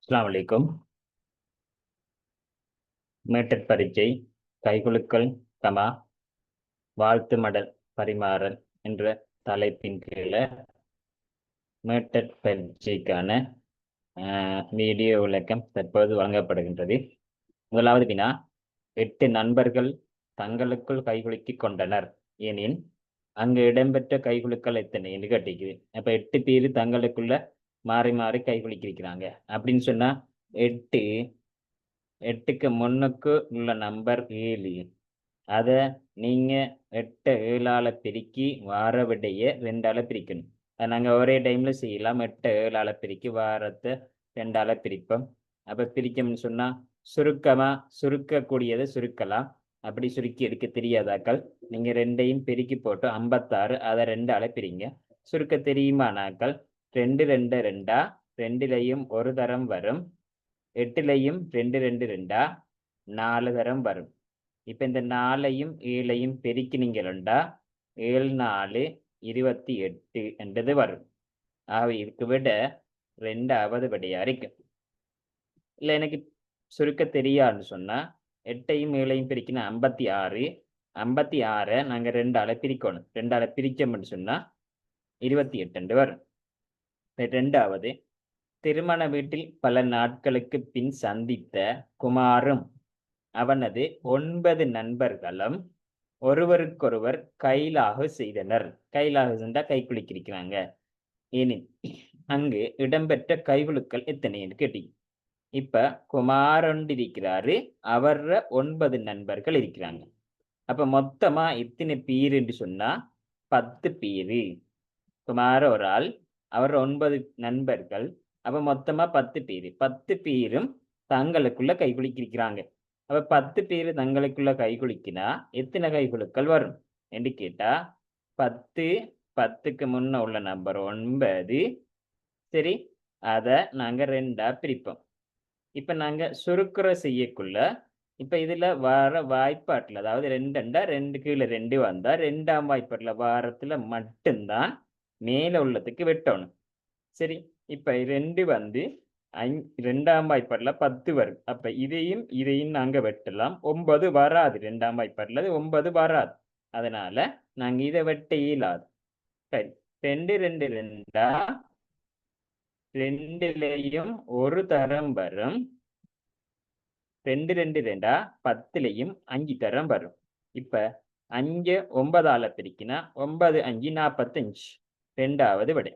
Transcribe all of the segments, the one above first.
அஸ்ஸலாமு அலைக்கும். மேட்டற் பரீட்சை கைகுலுக்கல் கமா வாழ்த்து மடல் பரிமாறல் என்ற தலைப்பின் கீழ மேட்டற் பரீட்சைக்கான வீடியோ விளக்கம் தற்போது வழங்கப்படுகின்றது. முதலாவது வினா, 8 நண்பர்கள் தங்களுக்குள் கைகுலுக்கிக் கொண்டனர் எனின் அங்கு இடம்பெற்ற கைகுலுக்கல் எத்தனை என்று கேட்டிருக்குது. அப்ப 8 பேர் தங்களுக்குள்ள மாறி மாறி கைகுலுக்கியிருக்கிறாங்க அப்படின்னு சொன்னா 8க்கு முன்னுக்கு உள்ள நம்பர் 7. அதை நீங்க 8 7ஆல பெருக்கி வார விடைய 2ஆல பிரிக்கணும். அதை நாங்கள் ஒரே டைம்ல செய்யலாம். 8 7ஆல பெருக்கி வாரத்தை 2ஆல பிரிப்போம். அப்ப பிரிக்கணும்னு சொன்னா சுருக்கக்கூடியதை சுருக்கலாம். அப்படி சுருக்கி எடுக்க தெரியாதாக்கள் நீங்க 2ஐயும் பெருக்கி போட்டு 56 அதை 2ஆல பிரிங்க. சுருக்க தெரியுமானாக்கள் 2 2 2 2லையும் ஒரு தரம் வரும், 8லையும் 2 2 2 4 தரம் வரும். இப்ப இந்த 4ஐயும் 7ஐயும் பெருக்கினீங்களா 7 4 28 என்றது வரும். ஆக இதுக்கு விட 2வது விடையா இருக்கு. இல்ல எனக்கு சுருக்க தெரியாதுன்னு சொன்னா 8ஐயும் 7ஐயும் பெருக்கினா 56. 56 நாங்க 2ஆல பிரிக்கணும். 2ஆல பிரிச்சோம்னு சொன்னா 28 என்று வரும். 2வது, திருமண வீட்டில் பல நாட்களுக்கு பின் சந்தித்த குமாரும் அவனது 9 நண்பர்களும் ஒருவருக்கொருவர் கைலாகு செய்தனர். கைலாகு சென்றா கை குலுக்கியிருக்கிறாங்க எனின் அங்கு இடம்பெற்ற கைகுலுக்கள் எத்தனை என்று கேட்டி. இப்ப குமாரொண்டு இருக்கிறாரு, அவர 9 நண்பர்கள் இருக்கிறாங்க. அப்ப மொத்தமா எத்தனை பேர் என்று சொன்னா 10 பேரு. குமார ஒரு ஆள், அவர் 9 நண்பர்கள், அப்ப மொத்தமா 10 பேரு. 10 பேரும் தங்களுக்குள்ள கை குலுக்கியிருக்கிறாங்க. அப்ப 10 பேர் தங்களுக்குள்ள கை குலுக்கினா எத்தனை கைகுலுக்கள் வரும் என்று கேட்டா 10 10க்கு முன்ன உள்ள நம்பர் 9. சரி, அதை நாங்க 2ஆ பிரிப்போம். இப்ப நாங்க சுருக்குற செய்யக்குள்ள இப்ப இதுல வர வாய்ப்பாட்டுல, அதாவது 2 2 கீழே 2 வந்தா 2ஆம் வாய்ப்பாட்டுல வாரத்துல மட்டும்தான் மேல உள்ளதுக்கு வெட்டணும். சரி, இப்ப 2 வந்து 2ஆம் வாய்ப்பாட்டுல 10 வரும். அப்ப இதையும் நாங்க வெட்டலாம். 9 வராது. 2ஆம் வாய்ப்பாட்டுல 9 வராது. அதனால நாங்க இதை வெட்ட இயலாது. சரி, 2 2 2 2லையும் ஒரு தரம் வரும், 2 2 2 10லையும் 5 தரம் வரும். இப்ப 5 9ஆல பிரிக்கினா 9 5 45 2வது விடை.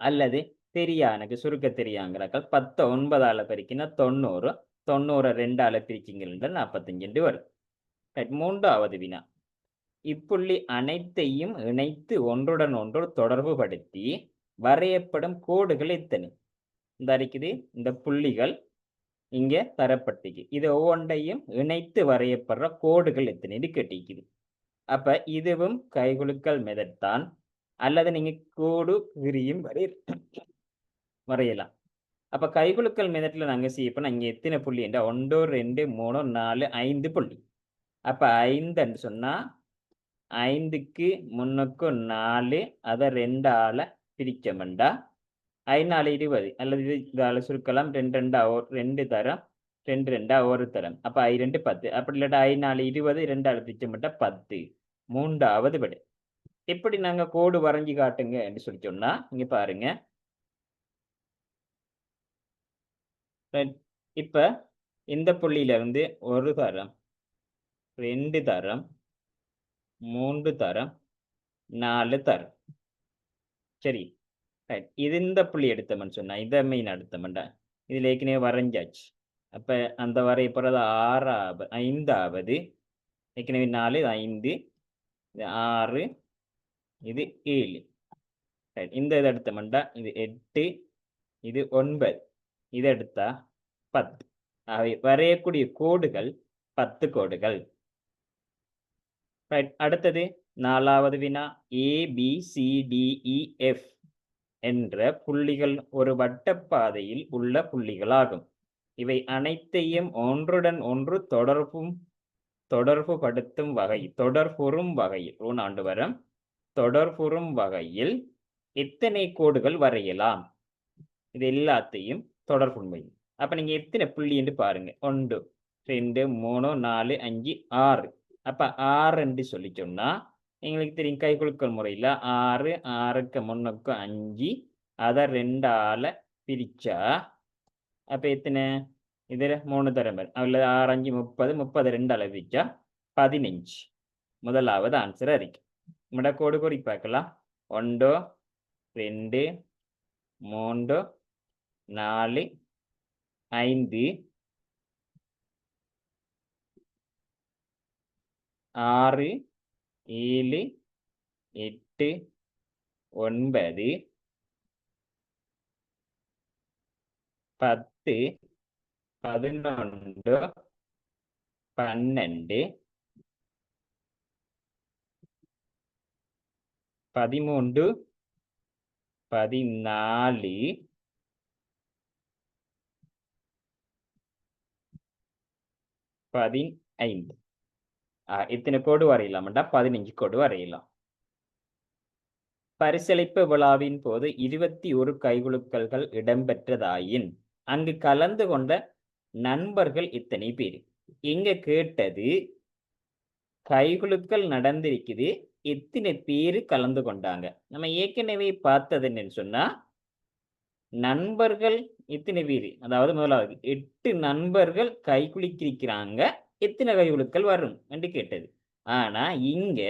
அல்லது தெரியா, எனக்கு சுருக்க தெரியாங்கிறாக்கள் 10 9ஆல பெருக்கினா 90, 90 2ஆல பிரிச்சிங்கன்னா 45 வரும். 3வது வினா, இப்புள்ளி அனைத்தையும் இணைத்து ஒன்றுடன் ஒன்று தொடர்பு படுத்தி வரையப்படும் கோடுகள் எத்தனை? இந்த இருக்குது, இந்த புள்ளிகள் இங்க தரப்பட்டிருக்கு. இது ஒவ்வொன்றையும் இணைத்து வரையப்படுற கோடுகள் எத்தனைன்னு கேட்டிருக்குது. அப்ப இதுவும் கைகுலுக்கல் மெத்தட் தான். அல்லது நீங்க கோடு விரியும் வரையலாம். அப்ப கைகுலுக்கல் மெத்தட்ல நாங்க செய்யப்போனா இங்க எத்தனை புள்ளி என்றா 1 2 3 4 5 புள்ளி. அப்ப 5 சொன்னா 5க்கு முன்னுக்கு 4, அதை 2ஆல பிரிச்சோம்டா 5 4 20, அல்லது இதால சுருக்கலாம் 2 2 தரம் 2 2 ஒரு தரம். அப்ப 2 10, அப்படி இல்லாட்டா 5 4 20, 2ஆல பிரிச்சோம்டா 10. 3வது விடை. எப்படி நாங்க கோடு வரைஞ்சி காட்டுங்க என்று சொல்லி சொன்னா இங்க பாருங்க. இப்ப இந்த புள்ளியில இருந்து ஒரு தரம், 2 தரம், 3 தரம், 4 தரம். சரி, இது இந்த புள்ளி எடுத்தோம்னு சொன்னா இதை மெயின் எடுத்தோம்டா இதுல ஏற்கனவே வரைஞ்சாச்சு. அப்ப அந்த வரையப்படுறது 5வது, ஏற்கனவே 4 5, இது 6, இது 7. இந்த இதை எடுத்தோம்டா இது 8, இது 9, இதை எடுத்தா 10. அவை வரையக்கூடிய கோடுகள் 10 கோடுகள். அடுத்தது 4வது வினா, ABCDEF என்ற புள்ளிகள் ஒரு வட்டப்பாதையில் உள்ள புள்ளிகளாகும். இவை அனைத்தையும் ஒன்றுடன் ஒன்று தொடர்புறும் வகையில் எத்தனை கோடுகள் வரையலாம்? இது எல்லாத்தையும் தொடர்புண்மை. அப்ப நீங்க எத்தனை புள்ளி என்று பாருங்க. 1 2 3 4 5 6. அப்ப 6 என்று சொல்லி சொன்னா எங்களுக்கு தெரியும் கைகுலுக்கல் முறையில 6 6க்கு முன்னுக்கு 5 அதை 2ஆல பிரிச்சா அப்ப எத்தனை இதுல 3 தரம் வரும். அதுல 6 5 30 30 2ஆல பிரிச்சா 15. முதலாவது ஆன்சர் அறிக்கை. நம்மட கோடு குறி பார்க்கலாம். 1 2 3 4 5 6 7 8 9 10 11 12 13 14 15. இத்தனை கோடு வரையலாம்டா 15 கோடு வரையலாம். பரிசளிப்பு விழாவின் போது 21 கைகுலுக்கல்கள் இடம்பெற்றதாயின் அங்கு கலந்து கொண்ட நண்பர்கள் இத்தனை பேர். இங்க கேட்டது கைகுலுக்கல் நடந்திருக்குது, எத்தனை பேரு கலந்து கொண்டாங்க. நம்ம ஏற்கனவே பார்த்தது என்னன்னு சொன்னா நண்பர்கள் எத்தனை பேரு, அதாவது முதலாவது 8 நண்பர்கள் கைகுலுக்கிறாங்க, எத்தனை கைகுலுக்கல் வரும் என்று கேட்டது. ஆனா இங்க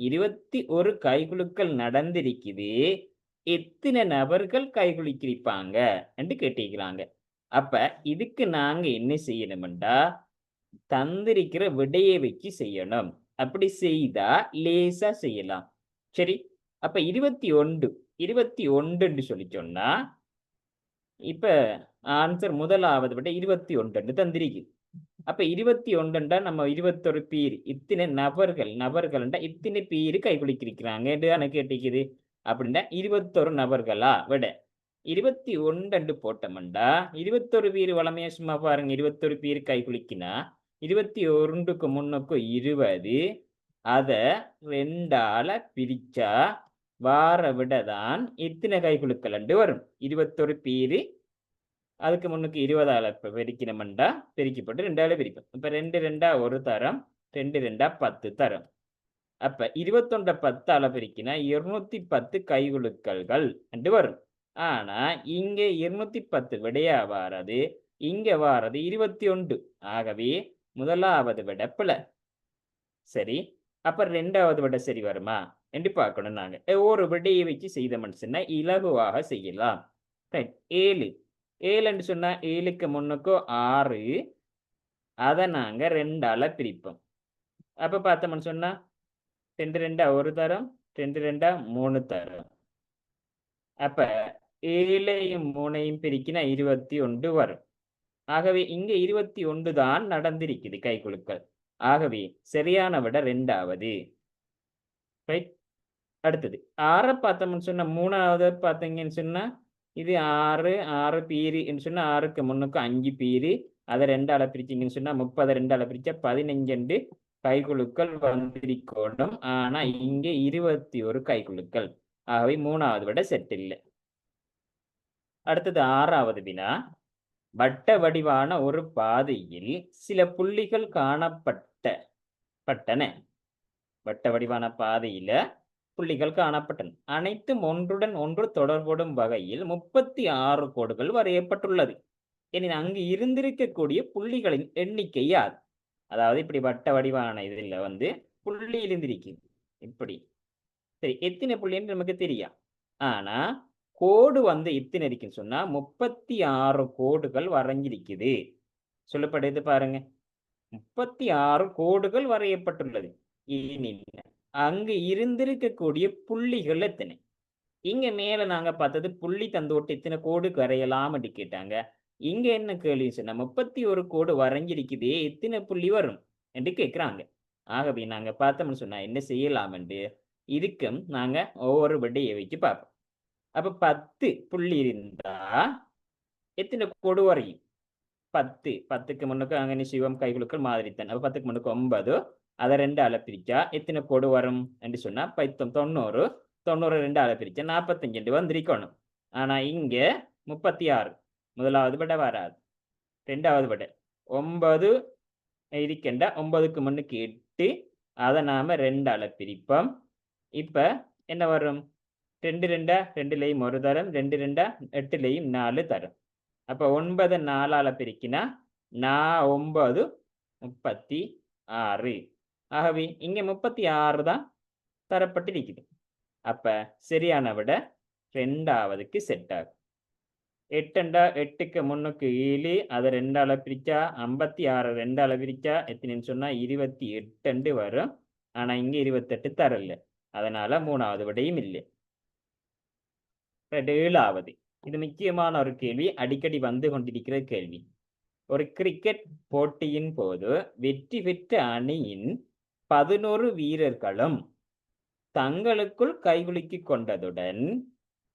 21 கைகுலுக்கல் நடந்திருக்குது, எத்தனை நபர்கள் கைகுலுக்கிருப்பாங்க என்று கேட்டிருக்கிறாங்க. அப்ப இதுக்கு நாங்க என்ன செய்யணும்டா தந்திருக்கிற விடையை வச்சு செய்யணும். அப்படி செய்தா லேசா செய்யலாம். சரி, அப்ப 21 சொல்லி சொன்னா இப்ப ஆன்சர் முதலாவது விட 21 தந்திருக்கு. அப்ப 21 நம்ம 21 பேர் இத்தனை நபர்கள்டா இத்தனை பேரு கைகுலுக்கிருக்கிறாங்க என்று கேட்டிக்குது. அப்படின்னா 21 நபர்களா விட 21 போட்டோம்டா 21 பேர் வளமையா சும்மா பாருங்க. 21 பேர் கைகுலுக்கினா 21க்கு முன்னுக்கு 20, அதை 2ஆல பிரிச்சா வார விட தான் இத்தனை கைகுலுக்கல் வரும். 21 பேரு அதுக்கு முன்னுக்கு 20ஆல பெருக்கினோம்டா பெருக்கிப்பட்டு 2ஆல பிரிப்போம். இப்ப 2 2 1 தரம், 2 2 10 தரம். அப்ப 21 10ஆல பெருக்கினா 210 கைகுலுக்கல்கள் என்று வரும். ஆனா இங்க 210 விடையா வாரது, இங்க வாரது 21. ஆகவே முதலாவது விட பிழை. சரி, அப்ப 2வது விட சரி வருமா என்று பார்க்கணும். நாங்க ஒரு விடையை வச்சு செய்த மனுஷன்னா இலகுவாக செய்யலாம். 7 7 சொன்னா 7க்கு முன்னுக்கு 6, அதை நாங்க 2ஆல பிரிப்போம். அப்ப பார்த்தோம்னு சொன்னா 2 2 1 தரம், 2 2 3 தரம். அப்ப 7ஐயும் 3ஐயும் பிரிக்கினா 21 வரும். ஆகவே இங்க 21 தான் நடந்திருக்குது கைகுலுக்கல். ஆகவே சரியான விட 2வது. ரைட். அடுத்தது 6 பார்த்தோம்னு சொன்னா 3வது பார்த்தீங்கன்னு சொன்னா இது 6 பேரு சொன்னா 6க்கு முன்னுக்கு 5 பேரு, அதை 2ஆல பிரிச்சிங்கன்னு சொன்னா 30 2ஆல பிரிச்சா 15 கைகுலுக்கள் வந்திருக்கணும். ஆனா இங்க 21 கைகுலுக்கள். ஆகவே 3வது விட செட் இல்லை. அடுத்தது 6வது வினா. வட்ட வடிவான ஒரு பாதையில் சில புள்ளிகள் காணப்பட்டன. வட்ட வடிவான பாதையில புள்ளிகள் காணப்பட்டன. அனைத்தும் ஒன்றுடன் ஒன்று தொடர்படும் வகையில் 36 கோடுகள் வரையப்பட்டுள்ளது. எனினும் அங்கு இருந்திருக்கக்கூடிய புள்ளிகளின் எண்ணிக்கை யார்? அதாவது இப்படி வட்ட வடிவான இதுல புள்ளி இருந்திருக்கு இப்படி. சரி, எத்தனை புள்ளின்னு நமக்கு தெரியும். ஆனா கோடு எத்தனை இருக்குன்னு சொன்னா 36 கோடுகள் வரைஞ்சிருக்குது சொல்லப்படுது. பாருங்க, 36 கோடுகள் வரையப்பட்டுள்ளது. அங்கு இருந்திருக்கக்கூடிய புள்ளிகள் எத்தனை? இங்க மேல நாங்க பார்த்தது புள்ளி தந்தோட்டு எத்தனை கோடு வரையலாம் என்று கேட்டாங்க. இங்க என்ன கேள்வி சொன்னா 31 கோடு வரைஞ்சிருக்குதே, எத்தனை புள்ளி வரும் என்று கேட்கிறாங்க. ஆகவே நாங்க பார்த்தோம்னு சொன்னா என்ன செய்யலாம் என்று இதுக்கும் நாங்க ஒவ்வொரு விடையை வச்சு பார்ப்போம். அப்ப 10 புள்ளி இருந்தா எத்தனை கோடு வரையும்? 10 10க்கு முன்னுக்கு அங்கே சிவம் கைகுலுக்கள் மாதிரி தான். அப்ப 10க்கு முன்னுக்கு 9, அதை 2ஆல பிரிச்சா எத்தனை கோடு வரும் என்று சொன்னா 90 90 2ஆல பிரிச்சா 45 வந்திருக்கணும். ஆனா இங்க 36 முதலாவது விட வராது. ரெண்டாவது விட 9 இருக்கின்ற 9க்கு முன்னுக்கு 8, அதை நாம 2ஆல பிரிப்போம். இப்ப என்ன வரும்? 2 2 2லையும் ஒரு தரம், 2 2 8லையும் 4 தரும். அப்ப 9 4ஆல பிரிக்கினா 9 36. ஆகவே இங்க 36 தான் தரப்பட்டிருக்குது. அப்ப சரியான விட 2ஆவதுக்கு செட் ஆகும். 8க்கு முன்னுக்கு 7, அதை 2ஆல பிரிச்சா 56, 2ஆல பிரிச்சா எத்தனைன்னு சொன்னா 28 வரும். ஆனா இங்க 28 தரல, அதனால 3ஆவது விடையும் இல்லை. 7ஆவது, இது முக்கியமான ஒரு கேள்வி, அடிக்கடி வந்து கொண்டிருக்கிற கேள்வி. ஒரு கிரிக்கெட் போட்டியின் போது வெற்றி பெற்ற அணியின் 11 வீரர்களும் தங்களுக்குள் கைகுலுக்கிக் கொண்டதுடன்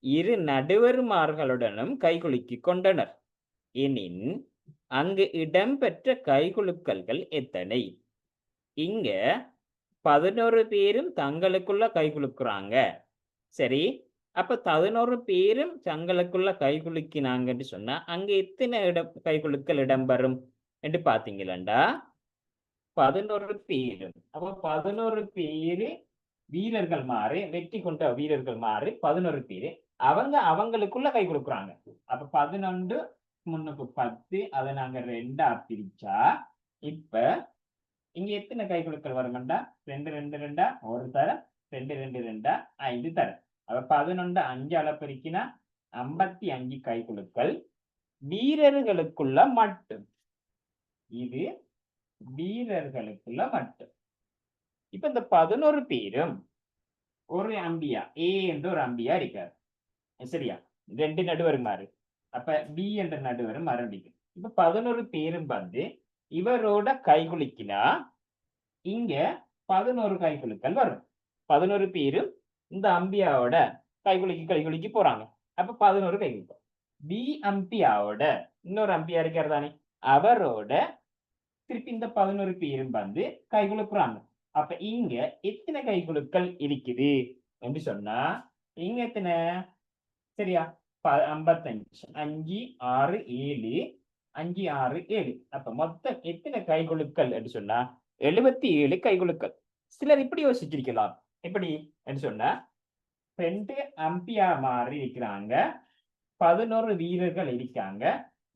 இரு நடுவர்மார்களுடனும் கைகுலுக்கிக் கொண்டனர் எனின் அங்கு இடம்பெற்ற கைகுலுக்கல்கள் எத்தனை? இங்க 11 பேரும் தங்களுக்குள்ள கைகுலுக்குறாங்க. சரி, அப்ப 11 பேரும் தங்களுக்குள்ள கைகுலுக்கினாங்கன்னு சொன்னா அங்க எத்தனை கைகுலுக்கல் இடம்பெறும் என்று பாத்தீங்களா? 11 பேரும். அப்ப 11 பேரு வீரர்கள் மாறு, வெற்றி கொண்ட வீரர்கள் மாறு 11 பேரு அவங்களுக்குள்ள கை கொடுக்குறாங்க. அப்ப 11 முன்னுக்கு 10, அதை நாங்க 2ஆ பிரிச்சா இப்ப இங்க எத்தனை கை கொடுக்கல் வரும்டா? 2 2 2 ஒரு தரம், 2 2 2 5 தரம். அப்ப 11 5ஆல பிரிக்கினா 55 கை குலுக்கல் வீரர்களுக்குள்ள மட்டும். இது வீரர்களுக்குள்ள மட்டும். இப்ப இந்த 11 பேரும் ஒரு அம்பியா, ஏ என்ற ஒரு அம்பியா இருக்காரு. சரியா? 2 நடுவர் மாறு. அப்ப பி என்ற நடுவர் மரணிக்கும். இப்ப 11 பேரும் வந்து இவரோட கைகுலுக்கினா இங்க 11 கைகுலுக்கல் வரும். 11 பேரும் இந்த அம்பியாவோட கைகுலுக்கி போறாங்க. அப்ப 11 கைகுலுக்கும். பி அம்பியாவோட இன்னொரு அம்பியா இருக்காரு தானே, அவரோட திருப்பி இந்த 11 பேரும் வந்து கைகுலுக்குறாங்க. அப்ப இங்க எத்தனை கைகுலுக்கள் இருக்குது என்று சொன்னா இங்க எத்தனை? சரியா? 55, 5 6 7, 5 6 7. அப்ப மொத்தம் எத்தனை கைகுலுக்கள் என்று சொன்னா 77 கைகுலுக்கள். சிலர் இப்படி யோசிச்சிருக்கலாம். எப்படி என்று சொன்னா 2 அம்பியர் மாறி இருக்கிறாங்க, 11 வீரர்கள் இருக்காங்க,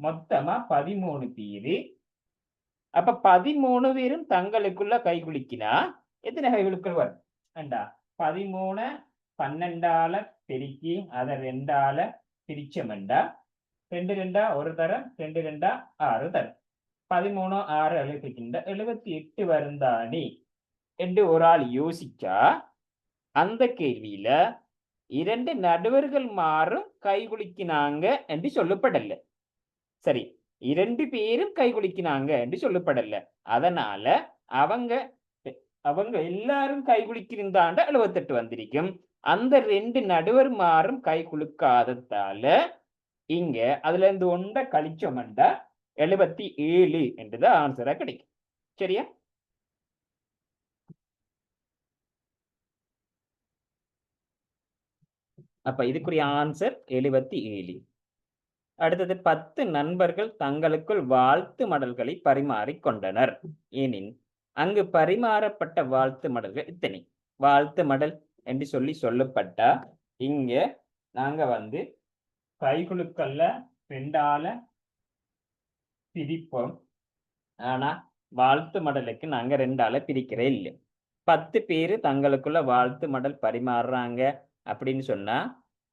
மொத்தமா 13 பேரு. அப்ப 13 பேரும் தங்களுக்குள்ள கைகுலுக்கினா எத்தனை கைகுலுக்கள் வரும்? 13 12ஆல பெருக்கி அதை 2ஆல பிரிச்சமெண்டா 2 2 ஒரு தரம், 2 2 6 தரம். 13 6 எழுதிக்கின்ற 78 வருந்தானே என்று ஒரு ஆள் யோசிச்சா அந்த கேள்வியில 2 நடுவர்கள் மாறும் கைகுலுக்கினாங்க என்று சொல்லப்படல. சரி, 2 பேரும் கைகுலுக்கினாங்க என்று சொல்லப்படல. அதனால அவங்க எல்லாரும் கைகுலுக்கியிருந்தாண்ட 78 வந்திருக்கும். அந்த 2 நடுவர் மாறும் கை குலுக்காததால இங்க அதுல இருந்து 1 கழிச்சோம்டா 77 என்றது ஆன்சரா கிடைக்கும். சரியா? அப்ப இதுக்குரிய ஆன்சர் 77. அடுத்தது 10 நண்பர்கள் தங்களுக்குள் வாழ்த்து மடல்களை பரிமாறிக்கொண்டனர் எனின் அங்கு பரிமாறப்பட்ட வாழ்த்து மடல்கள் எத்தனை? வாழ்த்து மடல் என்று சொல்லப்பட்டா இங்க நாங்க வந்து கைகுலுக்கல்ல 2ஆல பிரிப்போம். ஆனா வாழ்த்து மடலுக்கு நாங்க 2ஆல பிரிக்கிறே இல்லை. 10 பேரு தங்களுக்குள்ள வாழ்த்து மடல் பரிமாறுறாங்க அப்படின்னு சொன்னா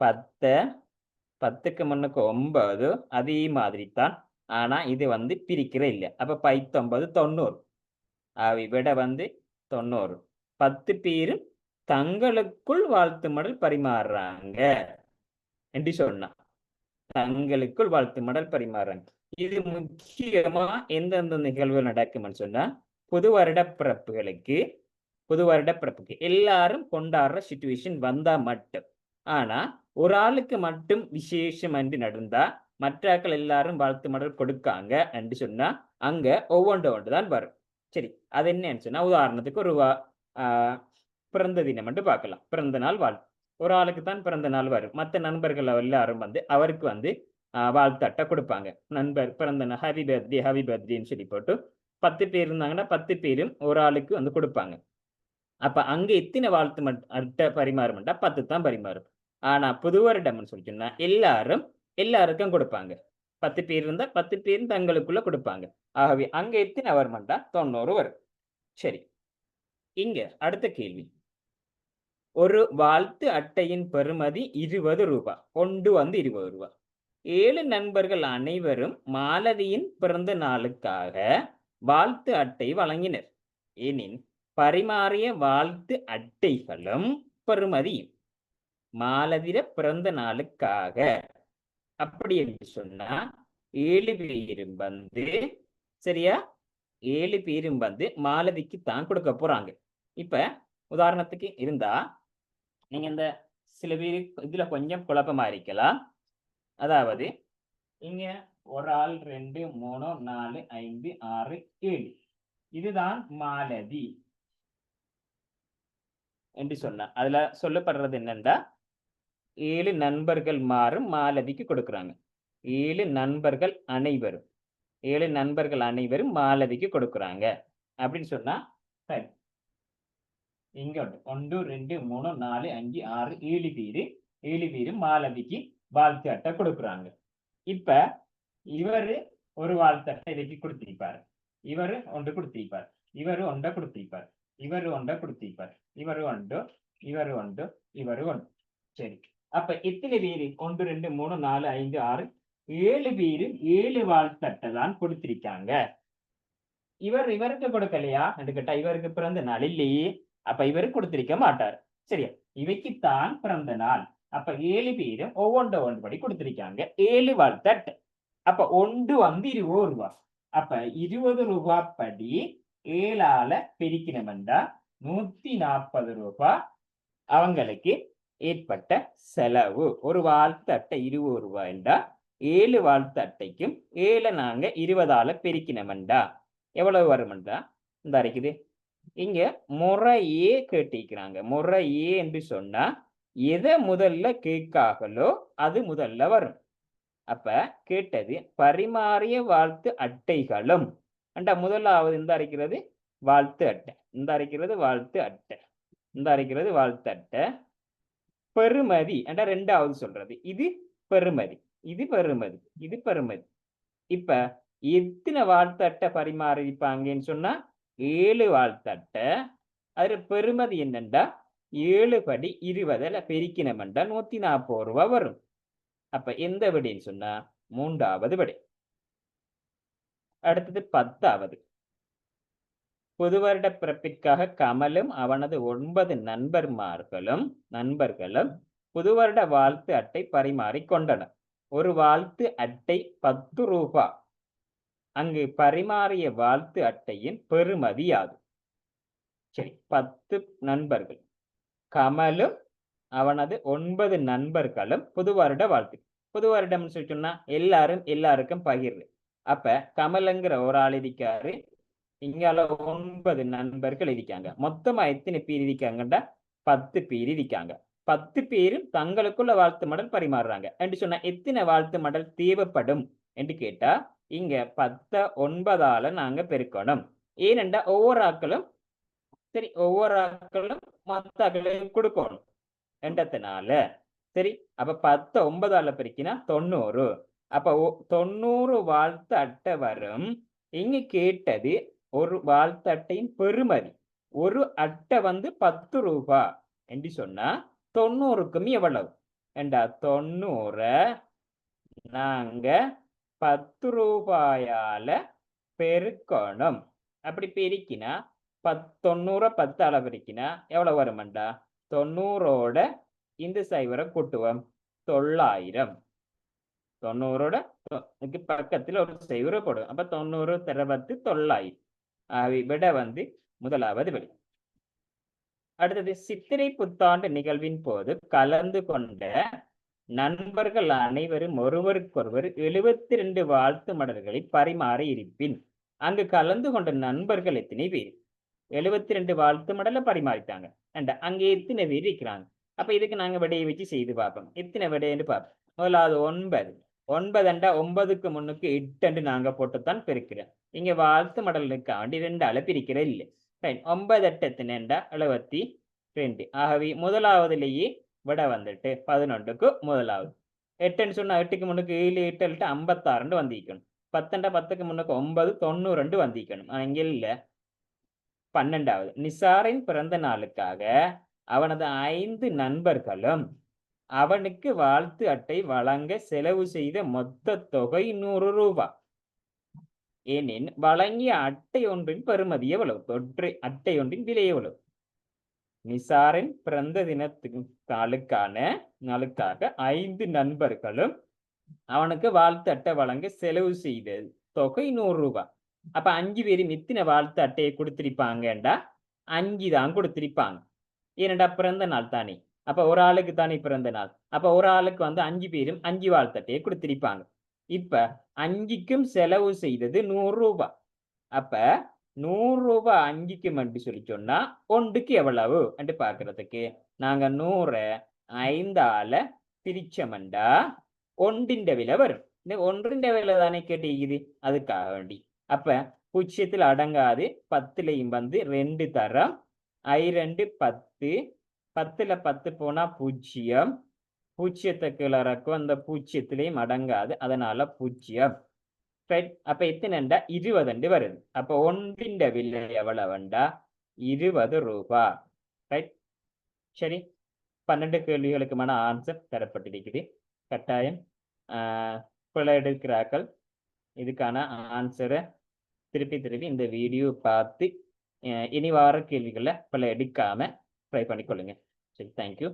10க்கு முன்னுக்கு 9 அதே மாதிரி தான். ஆனா இது வந்து பிரிக்கிற இல்லை. அப்ப 19 90. விட வந்து 90. 10 பேரும் தங்களுக்குள் வாழ்த்து மடல் பரிமாறுறாங்க என்று சொன்னா தங்களுக்குள் வாழ்த்து மடல் பரிமாறுறாங்க. இது முக்கியமா எந்தெந்த நிகழ்வு நடக்கும்னு சொன்னா புது வருட பிறப்புக்கு எல்லாரும் கொண்டாடுற சிச்சுவேஷன் வந்தா மட்டும். ஆனா ஒரு ஆளுக்கு மட்டும் விசேஷம் என்று நடந்தா மற்றாக்கள் எல்லாரும் வாழ்த்து மடல் கொடுக்காங்க என்று சொன்னா அங்க ஒவ்வொன்று தான் வரும். சரி, அது என்னன்னு சொன்னா உதாரணத்துக்கு ஒரு பிறந்த தினம் என்று பார்க்கலாம். பிறந்த நாள் வாழ்த்து ஒரு ஆளுக்கு தான் பிறந்த நாள் வரும். மற்ற நண்பர்கள் எல்லாரும் வந்து அவருக்கு வந்து வாழ்த்து அட்டை கொடுப்பாங்க. நண்பர் பிறந்த ஹாப்பி பர்த்டேன்னு சொல்லி போட்டு 10 பேர் இருந்தாங்கன்னா 10 பேரும் ஒரு ஆளுக்கு வந்து கொடுப்பாங்க. அப்ப அங்க எத்தனை வாழ்த்து அட்டை பரிமாறும்டா 10 தான் பரிமாறும். ஆனா புது வருடம்னு சொல்லி சொன்னா எல்லாருக்கும் கொடுப்பாங்க. 10 பேர் இருந்தா 10 பேரும் தங்களுக்குள்ள கொடுப்பாங்க. ஆகவே அங்க எத்தனை வரும்டா 90 வரும். சரி, இங்க அடுத்த கேள்வி. ஒரு வாழ்த்து அட்டையின் பெறுமதி 20 ரூபாய். ஒன்று வந்து 20 ரூபாய். 7 நண்பர்கள் அனைவரும் மாலதியின் பிறந்த நாளுக்காக வாழ்த்து அட்டை வழங்கினர். எனின் பரிமாறிய வாழ்த்து அட்டைகளும் பெறுமதியும் மாலதிர பிறந்த நாளுக்காக அப்படி என்று சொன்னா 7 பேரும் வந்து சரியா 7 பேரும் வந்து மாலதிக்கு தான் கொடுக்க போறாங்க. இப்ப உதாரணத்துக்கு இருந்தா நீங்க இந்த சில பேர் இதுல கொஞ்சம் குழப்பமா இருக்கலாம். அதாவது இங்க ஒரு ஆள் 2 3 4 5 6 7 இதுதான் மாலதி என்று சொன்னா அதுல சொல்லப்படுறது என்னன்னா 7 நண்பர்கள் மாறும் மாலதிக்கு கொடுக்குறாங்க. 7 நண்பர்கள் அனைவரும் மாலதிக்கு கொடுக்குறாங்க அப்படின்னு சொன்னா சரி. இங்க 1 2 3 4 5 6 7 பேரும் மாலதிக்கு வாழ்த்து அட்டை கொடுக்குறாங்க. இப்ப இவரு ஒரு வாழ்த்து அட்டை இதுக்கு கொடுத்திருப்பாரு. இவரு ஒன்று கொடுத்திருப்பார். இவரு ஒன்றை கொடுத்திருப்பார். இவரு ஒன்றை கொடுத்திருப்பார். இவரு ஒன்று. சரி, அப்ப எத்தனை பேரு 1 2 3 4 5 6 7 பேரு 7 வாழ்த்து அட்டை தான் கொடுத்திருக்காங்க. இவருக்கு கொடுக்கலையா என்று கேட்டா இவருக்கு பிறந்த நாள் இல்லையே. அப்ப இவருக்கு கொடுத்திருக்க மாட்டார். சரியா, இவைக்குத்தான் பிறந்த நாள். அப்ப 7 பேரும் ஒவ்வொன்று படி கொடுத்திருக்காங்க 7 வாழ்த்து அட்டை. அப்ப ஒன்று வந்து 20 ரூபாய். அப்ப 20 ரூபாய் படி 7ஆல பெருக்கினோம்னா 140 ரூபாய் அவங்களுக்கு ஏற்பட்ட செலவு. ஒரு வாழ்த்து அட்டை 20 ரூபாய்ண்டா 7 வாழ்த்து அட்டைக்கும் 7 நாங்க 20ஆல பெருக்கினோம்டா எவ்வளவு வரும்டா இந்த இருக்குது. இங்க முறையே கேட்டிருக்கிறாங்க. முறையே என்று சொன்னா எதை முதல்ல கேட்காங்களோ அது முதல்ல வரும். அப்ப கேட்டது பரிமாறிய வாழ்த்து அட்டைகளும் முதலாவது இந்த அரைக்கிறது வாழ்த்து அட்டை, இந்த அரைக்கிறது வாழ்த்து அட்டை, இந்த அரைக்கிறது வாழ்த்து அட்டை. பெறுமதி என்ற ரெண்டாவது சொல்றது இது பெறுமதி, இது பெறுமதி, இது பெறுமதி. இப்ப எத்தனை வாழ்த்து அட்டை பரிமாறிப்பாங்கன்னு சொன்னா 7 வாழ்த்து அட்டை. அதுல பெறுமதி என்னண்டா 7 படி 20 பெருக்கினமெண்டா 140 ரூபாய் வரும். அப்ப எந்த விடைன்னு சொன்னா 3வது விடை. அடுத்தது 10வது. புது வருட பிறப்பிற்காக கமலும் அவனது 9 நண்பர்களும் புது வருட வாழ்த்து அட்டை பரிமாறிக் கொண்டனர். ஒரு வாழ்த்து அட்டை 10 ரூபாய். அங்கு பரிமாறிய வாழ்த்து அட்டையின் பெறுமதி யாது? சரி, 10 நண்பர்கள் கமலும் அவனது 9 நண்பர்களும் புது வருட வாழ்த்து. புது வருடம் சொன்னா எல்லாருக்கும் பகிர்வு. அப்ப கமலுங்கிற ஒரு ஆள் இருக்காரு, இங்கால 9 நண்பர்கள் இருக்காங்க. மொத்தமா எத்தனை பேர் இருக்காங்கடா 10 பேர் இருக்காங்க. 10 பேரும் தங்களுக்குள்ள வாழ்த்து மடல் பரிமாறுறாங்க என்று சொன்னா எத்தனை வாழ்த்து மடல் தேவைப்படும் என்று கேட்டா இங்க 10 9ஆல நாங்க பெருக்கணும். ஏனென்றா ஒவ்வொரு ஆக்களும் மொத்த ஆக்களும் கொடுக்கணும் என்றதுனால சரி. அப்ப 10 9ஆல பெருக்கினா 90. அப்ப 90 வாழ்த்து அட்டை வரும். இங்க கேட்டது ஒரு வாழ்த்து அட்டையின் பெறுமதி. ஒரு அட்டை வந்து 10 ரூபாய் என்று சொன்னா 90க்கும் எவ்வளவு என்றா 90 நாங்க 10 ரூபாயால பெருக்கணும். அப்படி பெருக்கினா 90 10ஆல பெருக்கினா எவ்வளவு வரும்டா 90ஓட இந்த சைவரை கூட்டுவோம் 900. 90ஓட பக்கத்துல ஒரு சைவரை போடுவோம். அப்ப 90 10 900. விட வந்து முதலாவது விடை. அடுத்தது சித்திரை புத்தாண்டு நிகழ்வின் போது கலந்து கொண்ட நண்பர்கள் அனைவரும் ஒருவருக்கொருவர் 72 வாழ்த்து மடல்களை பரிமாறி இருப்பின் அங்கு கலந்து கொண்ட நண்பர்கள் எத்தனை பேர்? 72 வாழ்த்து மடலை பரிமாறிட்டாங்க. அங்க எத்தனை பேர் இருக்கிறாங்க? அப்ப இதுக்கு நாங்க விடையை வச்சு செய்து பார்ப்போம். எத்தனை விடைன்னு பார்ப்போம். முதலாவது 9, 9 9க்கு முன்னுக்கு 8 நாங்க போட்டுத்தான் பெருக்கிறோம். இங்க வாழ்த்து மடலுக்காண்டி 2 பிரிக்கிற இல்லை. ரைட். 9 8 எத்தனைண்டா 72. ஆகவே முதலாவதுலேயே விட வந்துட்டு 11க்கு முதலாவது. 8ன்னு சொன்னா 8க்கு முன்னுக்கு 7 8 8 56 வந்திக்கணும். 10 10க்கு முன்னுக்கு 9 92 வந்திக்கணும். இங்க இல்ல. 12வது நிசாரின் பிறந்த நாளுக்காக அவனது 5 நண்பர்களும் அவனுக்கு வாழ்த்து அட்டை வழங்க செலவு செய்த மொத்த தொகை 100 ரூபாய். ஏனென் வழங்கிய அட்டை ஒன்றின் பெறுமதி எவ்வளவு? ஒற்றை அட்டை ஒன்றின் விலை எவ்வளவு? நிசாரின் பிறந்த நாளுக்காக 5 நண்பர்களும் அவனுக்கு வாழ்த்து அட்டை வழங்க செலவு செய்த தொகை 100 ரூபாய். அப்ப 5 பேரும் எத்தனை வாழ்த்து அட்டையை கொடுத்திருப்பாங்கடா? 5 தான் கொடுத்திருப்பாங்க. ஏனடா பிறந்த நாள் தானே. அப்ப ஒரு ஆளுக்கு தானே பிறந்த நாள். அப்ப ஒரு ஆளுக்கு 5 பேரும் 5 வாழ்த்தட்டையை கொடுத்திருப்பாங்க. இப்ப 5க்கும் செலவு செய்தது 100 ரூபாய். அப்ப 100 ரூபாய் 5க்கும் என்று சொல்லி சொன்னா ஒன்றுக்கு எவ்வளவு என்று பாக்குறதுக்கு நாங்க 100 5ஆல பிரிச்சமண்டா ஒன்றின் விலை வரும். இந்த ஒன்றின் விலை தானே கேட்டீங்குது, அதுக்காக வேண்டி. அப்ப 0த்தில் அடங்காது 10லையும் 2 தரம். 2 10. 10ல 10 போனா 0. 0த்தை கிளறக்கும் அந்த 0த்திலையும் அடங்காது, அதனால 0. ரைட். அப்ப எத்தனைண்டா 20 வருது. அப்ப ஒன்றின் விலை எவ்வளவுண்டா? 20 ரூபாய். ரைட். சரி. 12 கேள்விகளுக்குமான ஆன்சர் தரப்பட்டிருக்குது. கட்டாயம் பிழை எடுக்கிறார்கள். இதுக்கான ஆன்சரை திருப்பி இந்த வீடியோ பார்த்து இனி வார கேள்விகளை பிழை எடுக்காம ட்ரை பண்ணிக்கொள்ளுங்க. சரி, தேங்க்யூ.